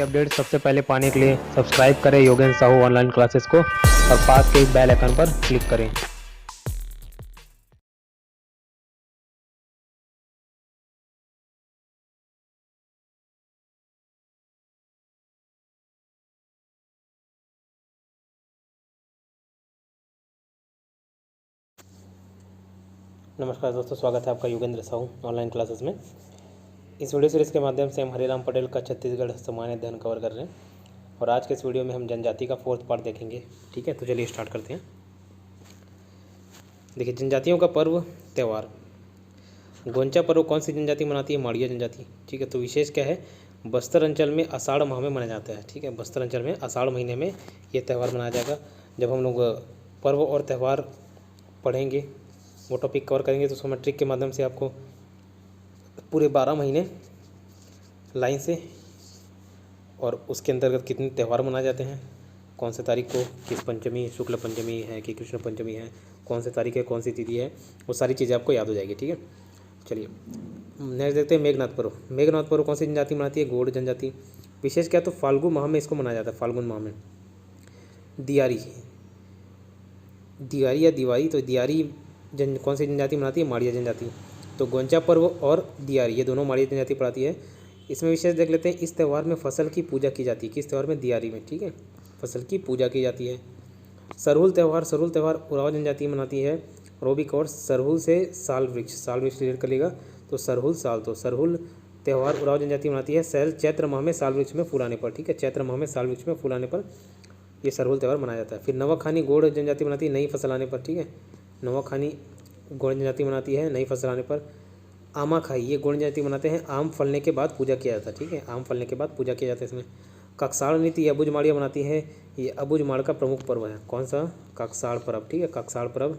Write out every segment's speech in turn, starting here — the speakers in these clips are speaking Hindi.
अपडेट सबसे पहले पाने के लिए सब्सक्राइब करें योगेंद्र साहू ऑनलाइन क्लासेस को और पास के बेल आइकन पर क्लिक करें। नमस्कार दोस्तों, स्वागत है आपका योगेंद्र साहू ऑनलाइन क्लासेस में। इस वीडियो सीरीज़ के माध्यम से हम हरिराम पटेल का छत्तीसगढ़ सामान्य अध्ययन कवर कर रहे हैं और आज के इस वीडियो में हम जनजाति का 4th पार्ट देखेंगे। ठीक है, तो चलिए स्टार्ट करते हैं। देखिए, जनजातियों का पर्व त्यौहार। गोंचा पर्व कौन सी जनजाति मनाती है? माड़िया जनजाति। ठीक है, तो विशेष क्या है? बस्तर अंचल में आषाढ़ माह में मनाया जाता है। ठीक है, बस्तर अंचल में आषाढ़ महीने में ये त्यौहार मनाया जाएगा। जब हम लोग पर्व और त्यौहार पढ़ेंगे, वो टॉपिक कवर करेंगे, तो उसको मैं ट्रिक के माध्यम से आपको पूरे 12 महीने लाइन से और उसके अंतर्गत कितने त्यौहार मनाए जाते हैं, कौन से तारीख को किस पंचमी, शुक्ल पंचमी है कि कृष्ण पंचमी है, कौन से तारीख है, कौन सी तिथि है, वो सारी चीज़ें आपको याद हो जाएगी। ठीक है, चलिए नेक्स्ट देखते हैं मेघनाथ पर्व। मेघनाथ पर्व कौन सी जनजाति मनाती है? गौड़ जनजाति। विशेष क्या है? तो फाल्गुन माह में इसको मनाया जाता है। फाल्गुन माह में दियारी या दिवाली, तो दियारी कौन सी जनजाति मनाती है? माड़िया जनजाति। तो गोंचा पर्व और दियारी ये दोनों माड़िया जनजाति पढ़ाती है। इसमें विशेष देख लेते हैं, इस त्यौहार में फसल की पूजा की जाती है। किस त्यौहार में? दियारी में। ठीक है, फसल की पूजा की जाती है। सरहुल त्यौहार उराव जनजाति मनाती है। और वो भी कवर सरहुल से साल वृक्ष रिलेट कर लेगा, तो सरहुल साल, तो सरहुल त्यौहार उराव जनजाति मनाती है। चैत्र माह में साल वृक्ष में फूल आने पर। ठीक है, चैत्र माह में साल वृक्ष में फूल आने पर ये सरहुल त्यौहार मनाया जाता है। फिर नवाखानी गौड़ जनजाति मनाती है नई फसल आने पर। ठीक है, नवाखानी गौड़ जनजाति मनाती है नई फसल आने पर। आमाखाई ये गौड़ जनजाति मनाते हैं, आम फलने के बाद पूजा किया जाता है। ठीक है, आम फलने के बाद पूजा किया जाता है इसमें। ककसाड़ नृत्य ये अबुझ माड़िया मनाती है। ये अबुझ माड़ का प्रमुख पर्व है। कौन सा? ककसाड़ पर्व। ठीक है, ककसाड़ पर्व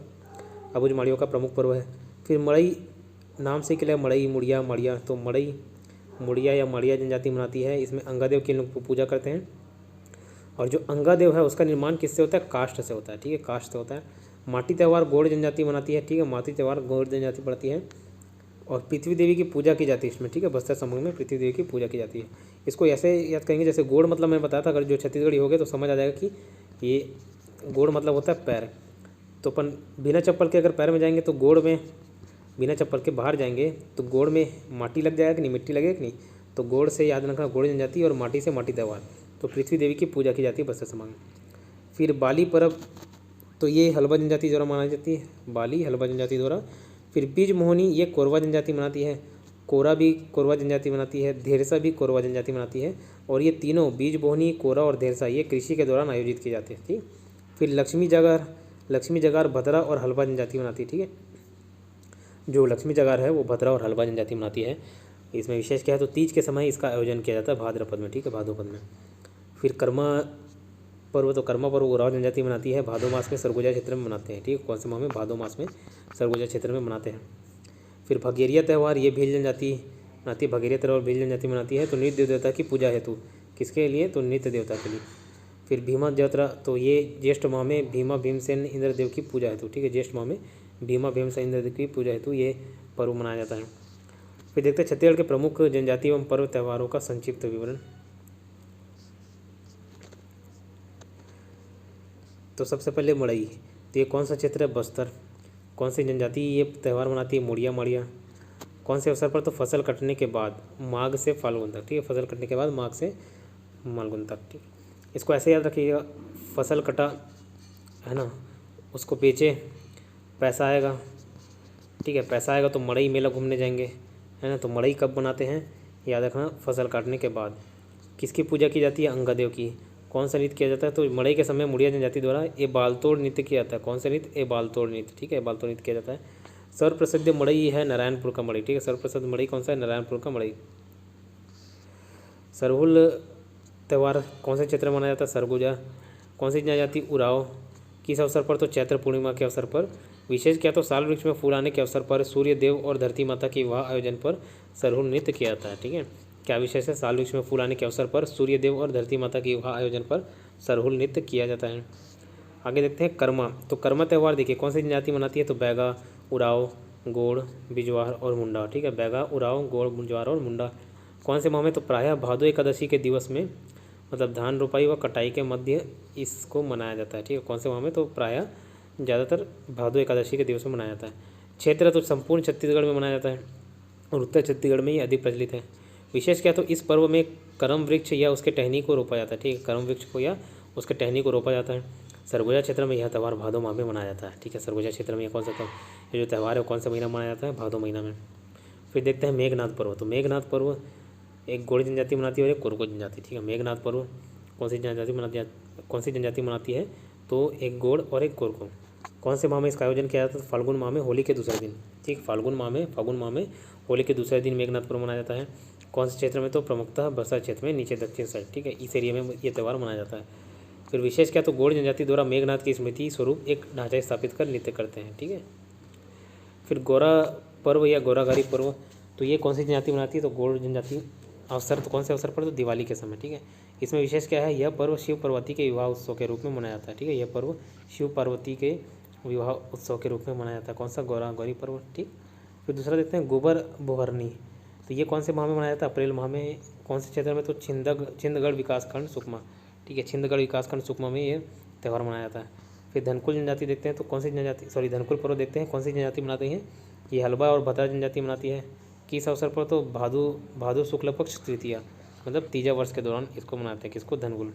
अबुझ माड़ियों का प्रमुख पर्व है। फिर मड़ई नाम से क्या है? मड़ई, मुड़िया, मड़िया, तो मड़ई मुड़िया या मड़िया जनजाति मनाती है। इसमें अंगादेव के लोग पूजा करते हैं। और जो अंगादेव है उसका निर्माण किससे होता है? काष्ठ से होता है। ठीक है, काष्ठ से होता है। माटी त्यौहार गौड़ जनजाति मनाती है। ठीक है, माटी त्यौहार गौड़ जनजाति पड़ती है। और पृथ्वी देवी की पूजा की जाती है इसमें। ठीक है, बस्तर संभाग में पृथ्वी देवी की पूजा की जाती है। इसको ऐसे याद करेंगे जैसे गोड़ मतलब मैंने बताया था, अगर जो छत्तीसगढ़ी हो गए तो समझ आ जाएगा कि ये गोड़ मतलब होता है पैर। तो अपन बिना चप्पल के अगर पैर में जाएंगे तो गोड़ में, बिना चप्पल के बाहर जाएंगे तो गोड़ में माटी लग जाएगा कि नहीं, मिट्टी लगेगा कि नहीं। तो गोड़ से याद रखना गोड़ जनजाति और माटी से माटी त्यौहार। तो पृथ्वी देवी की पूजा की जाती है बस्तर संभाग में। फिर बाली पर्व, तो ये हलवा जनजाति द्वारा मनाई जाती है। बाली हलवा जनजाति द्वारा। फिर बीज मोहनी ये कोरवा जनजाति मनाती है। कोरा भी कोरवा जनजाति मनाती है। धेरसा भी कोरवा जनजाति मनाती है। और ये तीनों बीज मोहनी, कोरा और धेरसा ये कृषि के दौरान आयोजित किए जाते हैं। ठीक। फिर लक्ष्मी जगार भद्रा और हलवा जनजाति मनाती है। ठीक है, जो लक्ष्मी जगार है वो भद्रा और हलवा जनजाति मनाती है। इसमें विशेष क्या है? तो तीज के समय इसका आयोजन किया जाता है भाद्रपद में। ठीक है, भादोपद में। फिर कर्मा पर्व, तो कर्मा पर्व उराव जनजाति मनाती है। भादो मास में सरगुजा क्षेत्र में मनाते हैं। ठीक है, कौन से माह में? भादो मास में सरगुजा क्षेत्र में मनाते हैं। फिर भगेरिया त्यौहार ये भील जनजाति मनाती है। भगेरिया त्यौहार भील जनजाति मनाती है। तो नृत्य देवता की पूजा हेतु, किसके लिए? तो नृत्य देवता के लिए। फिर भीमा जत्रा, तो ये ज्येष्ठ माह में भीमा भीमसेन इंद्रदेव की पूजा हेतु। ठीक है, ज्येष्ठ माह में भीमा भीमसेन इंद्रदेव की पूजा हेतु ये पर्व मनाया जाता है। फिर देखते हैं छत्तीसगढ़ के प्रमुख जनजाति एवं पर्व त्यौहारों का संक्षिप्त विवरण। तो सबसे पहले मड़ई, तो ये कौन सा क्षेत्र है? बस्तर। कौन सी जनजाति ये त्यौहार मनाती है? मुड़िया माड़िया। कौन से अवसर पर? तो फसल कटने के बाद माघ से फाल्गुन तक। ठीक है, फसल कटने के बाद माघ से फाल्गुन तक। ठीक, इसको ऐसे याद रखिएगा, फसल कटा है ना, उसको बेचे, पैसा आएगा। ठीक है, पैसा आएगा तो मड़ई मेला घूमने जाएंगे, है ना। तो मड़ई कब बनाते हैं? याद रखना, फसल काटने के बाद। किसकी पूजा की जाती है? अंगादेव की। कौन सा नृत्य किया जाता है? तो मड़ई के समय मुड़िया जनजाति द्वारा ये बालतोड़ नृत्य किया जाता है। कौन सा नृत्य? ये बालतोड़ नृत्य। ठीक है, बालतोड़ नृत्य किया जाता है। सर्वप्रसिद्ध मड़ई है नारायणपुर का मड़ई। ठीक है, सर्वप्रसिद्ध मड़ई कौन सा है? नारायणपुर का मड़ई। सरहुल त्यौहार कौन से क्षेत्र में मनाया जाता है? सरगुजा। कौन सी जनजाति? उराव। किस अवसर पर? तो चैत्र पूर्णिमा के अवसर पर। विशेष क्या? तो साल वृक्ष में फूल आने के अवसर पर सूर्य देव और धरती माता के विवाह आयोजन पर सरहुल नृत्य किया जाता है। ठीक है, क्या विशेष है? साल वृक्ष में फूल आने के अवसर पर सूर्य देव और धरती माता के विवाह आयोजन पर सरहुल नृत्य किया जाता है। आगे देखते हैं कर्मा। तो कर्मा त्यौहार देखिए कौन सी जनजाति मनाती है? तो बैगा, उराव, गोड़, बिजवार और मुंडा। ठीक है, बैगा, उराव, गोड़, बिजवार और मुंडा। कौन से माह में? तो प्रायः भादो एकादशी के दिवस में मतलब धान रोपाई व कटाई के मध्य इसको मनाया जाता है, ठीक है। कौन से माह में? तो प्रायः ज़्यादातर भादो एकादशी के दिवस में मनाया जाता है। क्षेत्र तो संपूर्ण छत्तीसगढ़ में मनाया जाता है और उत्तर छत्तीसगढ़ में ही अधिक प्रचलित है। विशेष क्या? तो इस पर्व में करम वृक्ष या उसके टहनी को रोपा जाता है, ठीक है। करम वृक्ष को या उसके टहनी को रोपा जाता है। सरगुजा क्षेत्र में यह त्यौहार भादो माह में मनाया जाता है, ठीक है। सरगुजा क्षेत्र में यह कौन सा ये जो त्यौहार है कौन सा महीना मनाया जाता है? भादो महीना में। फिर देखते हैं मेघनाथ पर्व। तो मेघनाथ पर्व एक गोंड जनजाति मनाती है और एक कोरको जनजाति, ठीक है। मेघनाथ पर्व कौन सी जनजाति मनाती है? तो एक गोंड और एक कोरको। कौन से माह में इसका आयोजन किया जाता है? फाल्गुन माह में होली के दूसरे दिन, ठीक। फाल्गुन माह में होली के दूसरे दिन मेघनाथ पर्व मनाया जाता है। कौन से क्षेत्र में? तो प्रमुखतः बस्तर क्षेत्र में, नीचे दक्षिण साइड, ठीक है। इस एरिया में ये त्यौहार मनाया जाता है। फिर विशेष क्या? तो गोंड जनजाति द्वारा मेघनाथ की स्मृति स्वरूप एक ढांचा स्थापित कर नृत्य करते हैं, ठीक है। फिर गोरा पर्व या गोराघारी पर्व, तो ये कौन सी जनजाति मनाती है? तो गोंड जनजाति। अवसर तो कौन से अवसर पर? तो दिवाली के समय, ठीक है। इसमें विशेष क्या है? यह पर्व शिव पार्वती के विवाह उत्सव के रूप में मनाया जाता है, ठीक है। यह पर्व शिव पार्वती के विवाह उत्सव के रूप में मनाया जाता है। कौन सा? गोराघारी पर्व, ठीक। फिर दूसरा देखते हैं गोबर बोहरनी। तो ये कौन से माह में मनाया जाता है? अप्रैल माह में। कौन से क्षेत्र में? तो छिंदगढ़ विकासखंड सुकमा, ठीक है। छिंदगढ़ विकासखंड सुकमा में ये त्यौहार मनाया जाता है। फिर धनकुल जनजाति देखते हैं, तो कौन सी जनजाति धनकुल पर्व देखते हैं कौन सी जनजाति मनाती है? ये हलबा और भद्रा जनजाति मनाती है। किस अवसर पर? तो भादो शुक्ल पक्ष तृतीया, मतलब तीजा वर्ष के दौरान इसको मनाते हैं। किसको? धनकुल।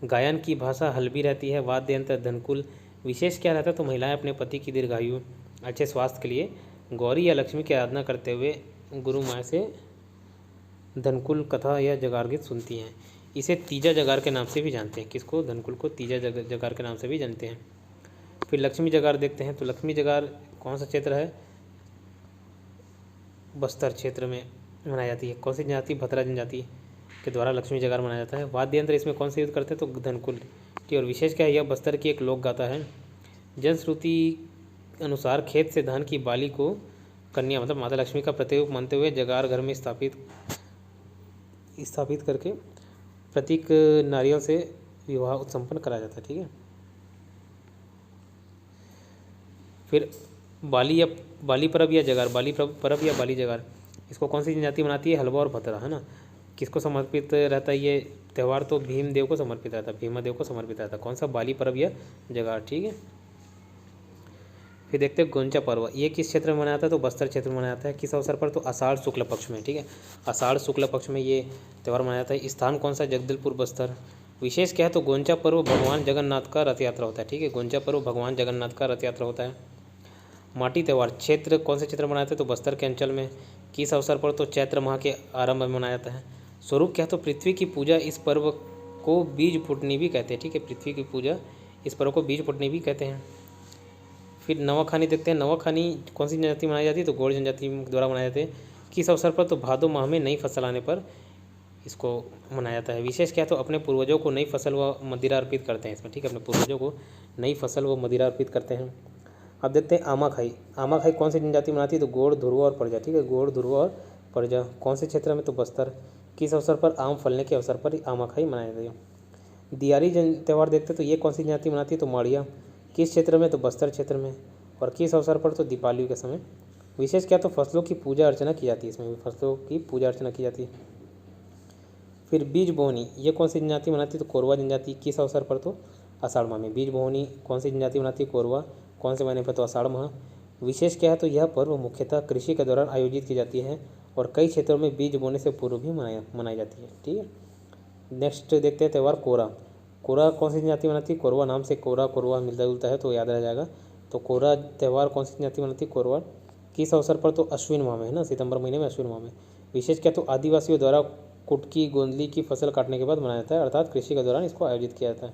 गायन की भाषा हल्बी रहती है। वाद्य यंत्र धनकुल। विशेष क्या रहता है? तो महिलाएं अपने पति की दीर्घायु, अच्छे स्वास्थ्य के लिए गौरी या लक्ष्मी की आराधना करते हुए गुरु माँ से धनकुल कथा या जगार गीत सुनती हैं। इसे तीजा जगार के नाम से भी जानते हैं। किसको? धनकुल को तीजा जगार के नाम से भी जानते हैं। फिर लक्ष्मी जगार देखते हैं, तो लक्ष्मी जगार कौन सा क्षेत्र है? बस्तर क्षेत्र में मनाई जाती है। कौन सी जनजाति? भद्रा जनजाति के द्वारा लक्ष्मी जगार मनाया जाता है। वाद्य यंत्र इसमें कौन से यूज करते हैं? तो धनकुल, ठीक। और विशेष क्या है? यह बस्तर की एक लोक गाथा है। जनश्रुति अनुसार खेत से धान की बाली को कन्या, मतलब माता लक्ष्मी का प्रतीक मानते हुए जगार घर में स्थापित करके प्रतीक नारियल से विवाह संपन्न कराया जाता है, ठीक है। फिर बाली पर्व या जगार, पर्व या बाली जगार, इसको कौन सी जनजाति मनाती है? हलवा और भद्रा, है ना। किसको समर्पित रहता है ये त्यौहार? तो भीमदेव को समर्पित रहता है, भीमादेव को समर्पित रहता है। कौन सा? बाली पर्व या जगार, ठीक है। फिर देखते हैं गोंचा पर्व। ये किस क्षेत्र में मनाया जाता है? तो बस्तर क्षेत्र में मनाया जाता है। किस अवसर पर? तो आषाढ़ शुक्ल पक्ष में, ठीक है। आषाढ़ शुक्ल पक्ष में ये त्यौहार मनाया जाता है। स्थान कौन सा? जगदलपुर, बस्तर। विशेष क्या है? तो गोंचा पर्व भगवान जगन्नाथ का रथ यात्रा होता है, ठीक है। गोंचा पर्व भगवान जगन्नाथ का रथ यात्रा होता है। माटी त्यौहार क्षेत्र कौन से क्षेत्र में मनाया जाता है? तो बस्तर के अंचल में। किस अवसर पर? तो चैत्र माह के आरंभ में मनाया जाता है। स्वरूप क्या है? तो पृथ्वी की पूजा। इस पर्व को बीज फुटनी भी कहते हैं, ठीक है। पृथ्वी की पूजा, इस पर्व को बीज फुटनी भी कहते हैं। फिर नवाखानी देखते हैं। नवाखानी कौन सी जनजाति मनाई जाती है? तो गोंड जनजाति द्वारा मनाए जाते हैं। किस अवसर पर? तो भादो माह में नई फसल आने पर इसको मनाया जाता है। विशेष क्या है? तो अपने पूर्वजों को नई फसल व मदिरा अर्पित करते हैं इसमें, ठीक है। अपने पूर्वजों को नई फसल व मदिरा अर्पित करते हैं। अब देखते हैं आमाखाई। आमाखाई कौन सी जनजाति मनाती है? तो गोंड, धुरवा और परजा, ठीक है। गोंड, धुरवा और परजा। कौन से क्षेत्र में? तो बस्तर। किस अवसर पर? आम फलने के अवसर पर आमाखाई मनाई जाती है। दियारी त्यौहार देखते हैं, तो ये कौन सी जनजाति मनाती है? तो माड़िया। किस क्षेत्र में? तो बस्तर क्षेत्र में। और किस अवसर पर? तो दीपावली के समय। विशेष क्या? तो फसलों की पूजा अर्चना की जाती है, इसमें भी फसलों की पूजा अर्चना की जाती है। फिर बीज बोहनी, ये कौन सी जनजाति मनाती है? तो कोरवा जनजाति। किस अवसर पर? तो आषाढ़ माह में। बीज बोहनी कौन सी जनजाति मनाती है? कोरवा। कौन से महीने पर? तो आषाढ़ माह। विशेष क्या है? तो यह पर्व मुख्यतः कृषि के दौरान आयोजित की जाती है और कई क्षेत्रों में बीज बोने से पूर्व भी मनाई जाती है, ठीक है। नेक्स्ट देखते हैं त्यौहार कोरा। कोरा कौन सी जनजाति मनाती है? कोरवा। नाम से कोरवा मिलता जुलता है, तो याद रह जाएगा। तो कोरा त्यौहार कौन सी जनजाति मनाती है? कोरवा। किस अवसर पर? तो अश्विन माह में, है ना, सितंबर महीने में, अश्विन माह में। विशेष क्या? तो आदिवासियों द्वारा कुटकी गोंदली की फसल काटने के बाद मनाया जाता है, अर्थात कृषि के दौरान इसको आयोजित किया जाता है।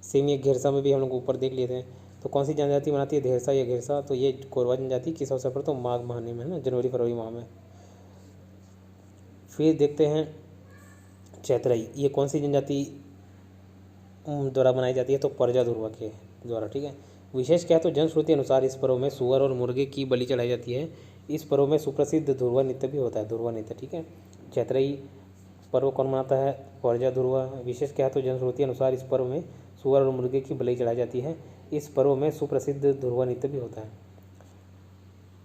सेम ये घेरसा में भी हम लोग ऊपर देख लिए थे। तो कौन सी जनजाति मनाती है? धेरसा या घेरसा। तो ये कोरवा जनजाति। किस अवसर पर? तो माघ महीने में, है ना, जनवरी फरवरी माह में। फिर देखते हैं चैतरई। ये कौन सी जनजाति द्वारा बनाई जाती है? तो परजा धुरवा के द्वारा, ठीक है। विशेष क्या है? तो जनश्रुति अनुसार इस पर्व में सुअर और मुर्गे की बलि चढ़ाई जाती है। इस पर्व में सुप्रसिद्ध धुरवा नृत्य भी होता है, धुरवा नृत्य, ठीक है। चैतरई पर्व कौन मनाता है? परजा धुरवा। विशेष क्या है? तो जनश्रुति अनुसार इस पर्व में सुअर और मुर्गे की बलि चढ़ाई जाती है। इस पर्व में सुप्रसिद्ध धुरवा नृत्य भी होता है,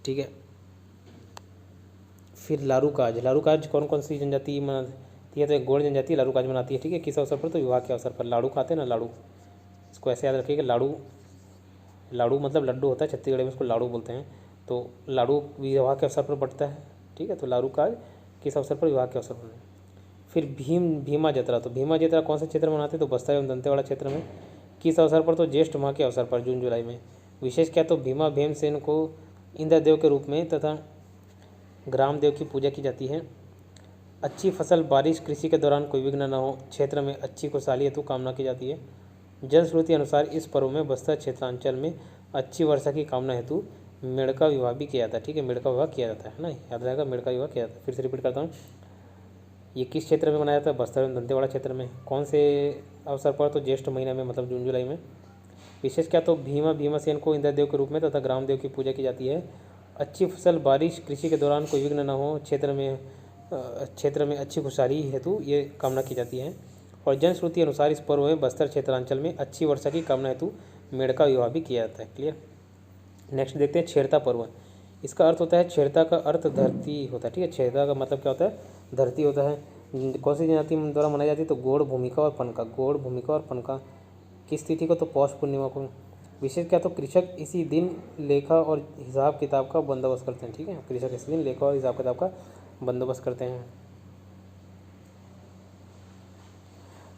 ठीक है। फिर लारूकाज। लारूकाज कौन कौन सी जनजाति मनाती ये तो एक गौड़ जनजाति लाड़ू काज बनाती है, ठीक है। किस अवसर पर? तो विवाह के अवसर पर। लाड़ू खाते हैं ना, लाड़ू, इसको ऐसे याद रखिए कि लाड़ू, लाड़ू मतलब लड्डू होता है, छत्तीसगढ़ में इसको लाड़ू बोलते हैं। तो लाड़ू विवाह के अवसर पर बंटता है, ठीक है। तो लाड़ू काज किस अवसर पर? विवाह के अवसर पर। फिर भीमा जत्रा, तो भीमा जत्रा कौन से क्षेत्र में मनाते हैं? तो बस्तर एवं दंतेवाड़ा क्षेत्र में। किस अवसर पर? तो ज्येष्ठ माह के अवसर पर, जून जुलाई में। विशेष क्या? तो भीमा भीमसेन को इंद्रदेव के रूप में तथा ग्राम देव की पूजा की जाती है। अच्छी फसल, बारिश, कृषि के दौरान कोई विघ्न न हो, क्षेत्र में अच्छी खुशहाली हेतु कामना की जाती है। जनश्रुति अनुसार इस पर्व में बस्तर क्षेत्रांचल में अच्छी वर्षा की कामना हेतु मेड़का विवाह भी किया जाता है, ठीक है। मेड़का विवाह किया जाता है ना, याद रहेगा, मेड़का विवाह किया जाता है। फिर से रिपीट करता हूँ, ये किस क्षेत्र में मनाया जाता है? बस्तर एवं दंतेवाड़ा क्षेत्र में। कौन से अवसर पर? तो ज्येष्ठ महीना में, मतलब जून जुलाई में। विशेष क्या? तो भीमसेन को इंद्रदेव के रूप में तथा ग्रामदेव की पूजा की जाती है। अच्छी फसल, बारिश, कृषि के दौरान कोई विघ्न न हो, क्षेत्र में अच्छी खुशहाली हेतु ये कामना की जाती है। और जनश्रुति अनुसार इस पर्व में बस्तर क्षेत्रांचल में अच्छी वर्षा की कामना हेतु मेड़का विवाह भी किया जाता है। क्लियर। नेक्स्ट देखते हैं छेरता पर्व। इसका अर्थ होता है, छेरता का अर्थ धरती होता है, ठीक है। छेरता का मतलब क्या होता है? धरती होता है। कौन सी जनजाति द्वारा मनाई जाती है? तो गौड़, भूमिका और पनका। गौड़, भूमिका और पनका। किस तिथि को? तो पौष पूर्णिमा को। विशेष क्या? तो कृषक इसी दिन लेखा और हिसाब किताब का बंदोबस्त करते हैं, ठीक है। कृषक इसी दिन लेखा और हिसाब किताब का बंदोबस्त करते हैं।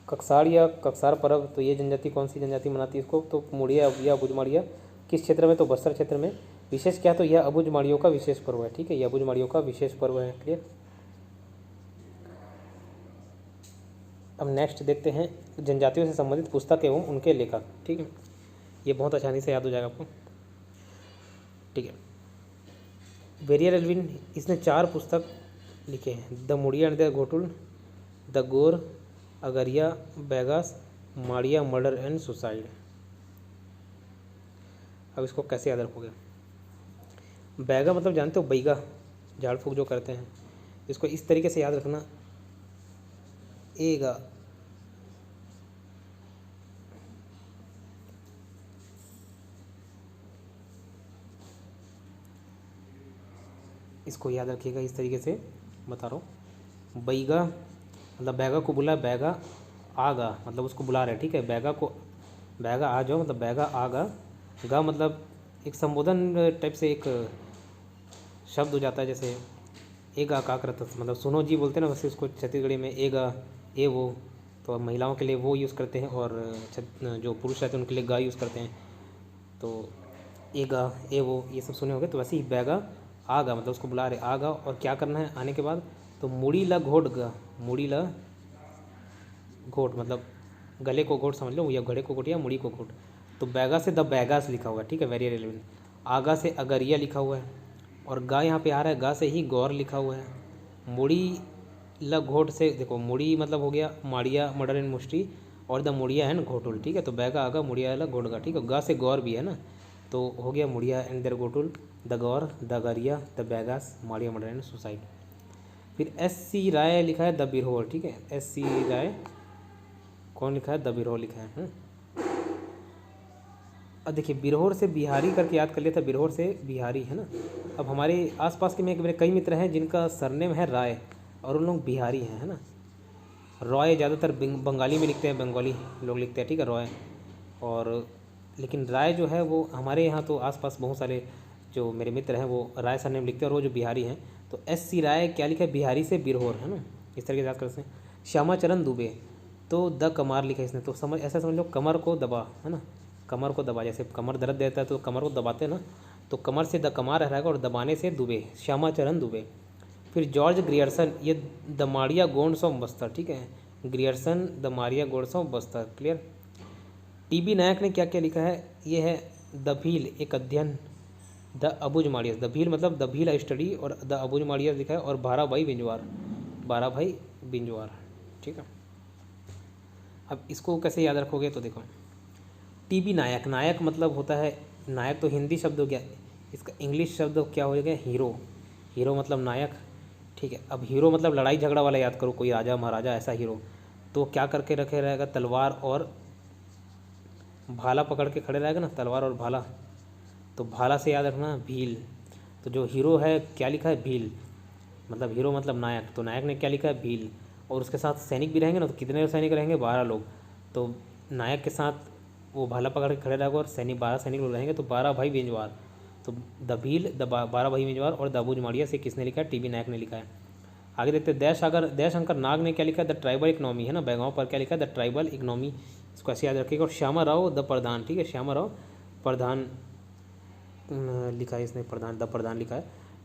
कक्साड़ या कक्सार पर्व, तो ये जनजाति कौन सी जनजाति मनाती है इसको? तो मुड़िया या अबुझमाड़िया। किस क्षेत्र में? तो बस्तर क्षेत्र में। विशेष क्या? तो यह अबुझमाड़ियों का विशेष पर्व है, ठीक है। यह अबुझमाड़ियों का विशेष पर्व है। क्लियर। अब नेक्स्ट देखते हैं जनजातियों से संबंधित पुस्तक एवं उनके लेखक, ठीक है। ये बहुत आसानी से याद हो जाएगा आपको, ठीक है। वेरियर एल्विन, इसने 4 पुस्तक लिखे हैं। The Muria and the Ghotul, the गोर, Agaria, Baigas, Maria, murder and suicide. अब इसको कैसे याद रखोगे? बैगा मतलब जानते हो, बैगा, झाड़ फूक जो करते हैं, इसको इस तरीके से याद रखना, एगा, इसको याद रखिएगा इस तरीके से, बता रहा हूँ। बैगा मतलब बैगा को बुला, बैगा आगा मतलब उसको बुला रहे, ठीक है। बैगा को, बैगा आ जाओ मतलब बैगा आगा। गा मतलब एक संबोधन टाइप से एक शब्द हो जाता है, जैसे एगा का करता, मतलब सुनो जी बोलते हैं ना, वैसे उसको छत्तीसगढ़ी में एगा, ए वो। तो महिलाओं के लिए वो यूज़ करते हैं और जो पुरुष रहते हैं उनके लिए गा यूज़ करते हैं। तो एगा, ए वो, ये सब सुने होंगे। तो वैसे ही बैगा आगा मतलब उसको बुला रहे, आगा, और क्या करना है आने के बाद? तो मुड़ी ला घोट गा, मुड़ी ला घोट मतलब गले को घोट समझ लो, या घड़े को घोट या मुड़ी को घोट। तो बैगा से द बैगास लिखा हुआ है, ठीक है, वेरी रेलेवेंट। आगा से अगरिया लिखा हुआ है, और गा यहाँ पे आ रहा है, गा से ही गौर लिखा हुआ है। मुड़ी ला घोट से देखो, मुड़ी मतलब हो गया माड़िया, मर्डर एंड मुष्टि, और द मुड़िया एंड घोटुल, ठीक है। तो बैगा आगा, मुड़िया ला घोट गा, ठीक है। गा से गौर भी है ना, तो हो गया Muria and their Ghotul, the गौर, the Agaria, the Baigas, Maria, murder and suicide. फिर S.C. राय लिखा है, द बिरहोर, ठीक है। S.C. राय कौन लिखा है? द बिरहोर लिखा है। अब देखिए, बिरहोर से बिहारी करके याद कर लिया था, बिरहोर से बिहारी है ना। अब हमारे आसपास के मेरे कई मित्र हैं जिनका सरनेम है राय, और उन लोग बिहारी हैं, है ना। रॉय ज़्यादातर बंगाली में लिखते हैं, बंगाली लोग लिखते हैं, ठीक है, रॉय। और लेकिन राय जो है वो हमारे यहाँ तो आसपास बहुत सारे जो मेरे मित्र हैं वो राय सरनेम लिखते हैं, और वो जो बिहारी हैं। तो S.C. राय क्या लिखा है? बिहारी से बिरहोर, है ना, इस तरीके से याद कर सकते हैं। श्यामाचरण दुबे, तो द कमार लिखा है इसने, तो ऐसा समझ लो कमर को दबा, है ना, कमर को दबा, जैसे कमर दर्द देता है तो कमर को दबाते हैं ना, तो कमर से द कमार रहेगा, और दबाने से दुबे, श्यामाचरण दुबे। फिर जॉर्ज ग्रियर्सन, ये द माड़िया गोंड्स ऑफ बस्तर, ठीक है, Grierson the Madia Gonds of Bastar. Clear. T.B. नायक ने क्या क्या लिखा है? ये है द भील, एक अध्ययन, द अबुझमाड़िया, द भील मतलब द भील स्टडी, और द अबुझमाड़िया लिखा है, और 12 भाई बिंजवार, 12 भाई बिंजवार, ठीक है। अब इसको कैसे याद रखोगे? तो देखो, T.B. नायक, नायक मतलब होता है, नायक तो हिंदी शब्द हो गया, इसका इंग्लिश शब्द क्या हो गया? हीरो, हीरो मतलब नायक, ठीक है। अब हीरो मतलब लड़ाई झगड़ा वाला याद करो, कोई राजा महाराजा ऐसा हीरो, तो क्या करके रखे रहेगा? तलवार और भाला पकड़ के खड़े रहेगा ना, तलवार और भाला, तो भाला से याद रखना भील। तो जो हीरो है क्या लिखा है? भील, मतलब हीरो मतलब नायक, तो नायक ने क्या लिखा है? भील। और उसके साथ सैनिक भी रहेंगे ना, तो कितने सैनिक रहेंगे, 12 लोग। तो नायक के साथ वो भाला पकड़ के खड़े रहेगा और सैनिक 12 सैनिक लोग रहेंगे, तो 12 भाई बेंजवार। तो द भील, 12 भाई बेंजवार और दाबूज माड़िया से किसने लिखा है, टीबी नायक ने लिखा है। आगे देखते हैं दयाशंकर नाग ने क्या लिखा है, द ट्राइबल इकनॉमी है ना, बेगांव पर क्या लिखा है, द ट्राइबल इकनॉमी, इसको ऐसे याद रखिएगा। और श्यामा राव द प्रधान, ठीक है, श्यामा राव प्रधान लिखा है इसने, प्रधान, द प्रधान लिखा है।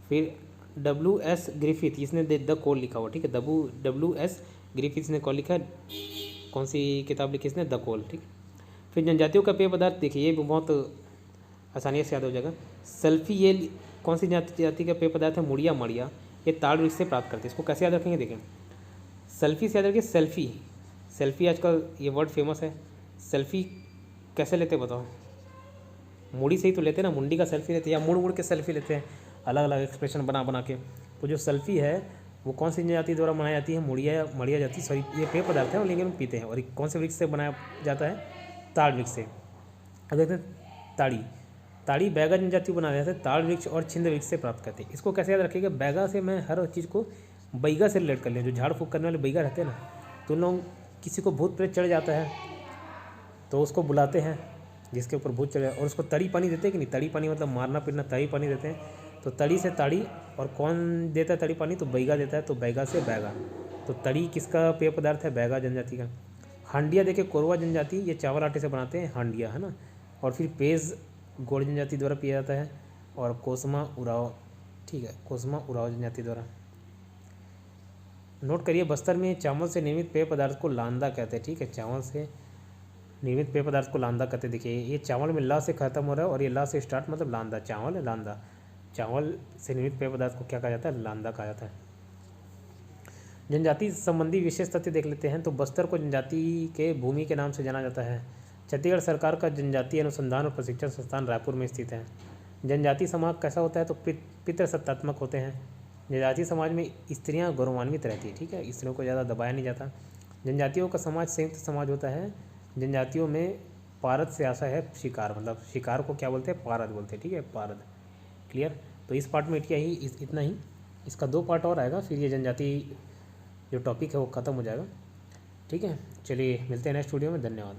फिर WS ग्रिफिथ, इसने द कोल लिखा हुआ, ठीक है, WS ग्रिफिथ ने कौन लिखा है, कौन सी किताब लिखी इसने, द कोल, ठीक। फिर जनजातियों का पेय पदार्थ देखिए, ये बहुत आसानी से याद हो जाएगा। सेल्फी, ये कौन सी जाति का पेय पदार्थ है, मुड़िया माड़िया, ये ताड़ वृक्ष से प्राप्त करते हैं। इसको कैसे याद रखेंगे, देखें, सेल्फी से याद रखिए, सेल्फी आजकल ये वर्ड फेमस है। सेल्फी कैसे लेते बताओ, मुड़ी से ही तो लेते हैं ना, मुंडी का सेल्फी लेते हैं या मुड़ मुड़ के सेल्फी लेते हैं, अलग अलग एक्सप्रेशन बना बना के। तो जो सेल्फी है वो कौन सी जाति द्वारा बनाई जाती है, मुड़िया जाति, सॉरी, ये पेय पदार्थ है और लेकिन हम पीते हैं। और कौन से वृक्ष से बनाया जाता है, ताड़ वृक्ष से। अब देखते हैं ताड़ी बैगा जनजाति बनाया जाता है, ताड़ वृक्ष और छिंद वृक्ष से प्राप्त करते हैं। इसको कैसे याद रखिएगा, बैगा से मैं हर चीज़ को बैगा से रिलेट कर लें, जो झाड़ फूँक करने वाले बैगा रहते हैं ना, तो उन लोग किसी को भूत प्रेत चढ़ जाता है तो उसको बुलाते हैं जिसके ऊपर भूत चढ़े, और उसको तड़ी पानी देते हैं कि नहीं, तड़ी पानी मतलब मारना पीटना, तड़ी पानी देते हैं। तो तड़ी से ताड़ी, और कौन देता है तड़ी पानी, तो बैगा देता है, तो बैगा से बैगा। तो तड़ी किसका पेय पदार्थ है, बैगा जनजाति का। हांडिया देखिए, कोरवा जनजाति, ये चावल आटे से बनाते हैं हांडिया, है ना। और फिर पेज गोड़ जनजाति द्वारा पिया जाता है, और कोसमा उराव, ठीक है, कोसमा उराव जनजाति द्वारा। नोट करिए, बस्तर में चावल से निर्मित पेय पदार्थ को लांदा कहते हैं, ठीक है, चावल से निर्मित पेय पदार्थ को लांदा कहते हैं। देखिए ये चावल में ला से खत्म हो रहा है और ये ला से स्टार्ट, मतलब लांदा, चावल है लांदा। चावल से निर्मित पेय पदार्थ को क्या कहा जाता है, लांदा कहा जाता है। जनजाति संबंधी विशेष तथ्य देख लेते हैं। तो बस्तर को जनजाति के भूमि के नाम से जाना जाता है। छत्तीसगढ़ सरकार का जनजातीय अनुसंधान और प्रशिक्षण संस्थान रायपुर में स्थित है। जनजातीय समाज कैसा होता है, तो पितृसत्तात्मक होते हैं। जनजातीय समाज में स्त्रियां गौरवान्वित रहती है, ठीक है, स्त्रियों को ज़्यादा दबाया नहीं जाता। जनजातियों का समाज संयुक्त समाज होता है। जनजातियों में पारद से आशा है शिकार, मतलब शिकार को क्या बोलते हैं, पारद बोलते हैं, ठीक है, पारद। क्लियर। तो इस पार्ट में इतना ही, इसका 2 पार्ट और आएगा, फिर ये जनजाति जो टॉपिक है वो ख़त्म हो जाएगा, ठीक है। चलिए मिलते हैं नेक्स्ट वीडियो में, धन्यवाद।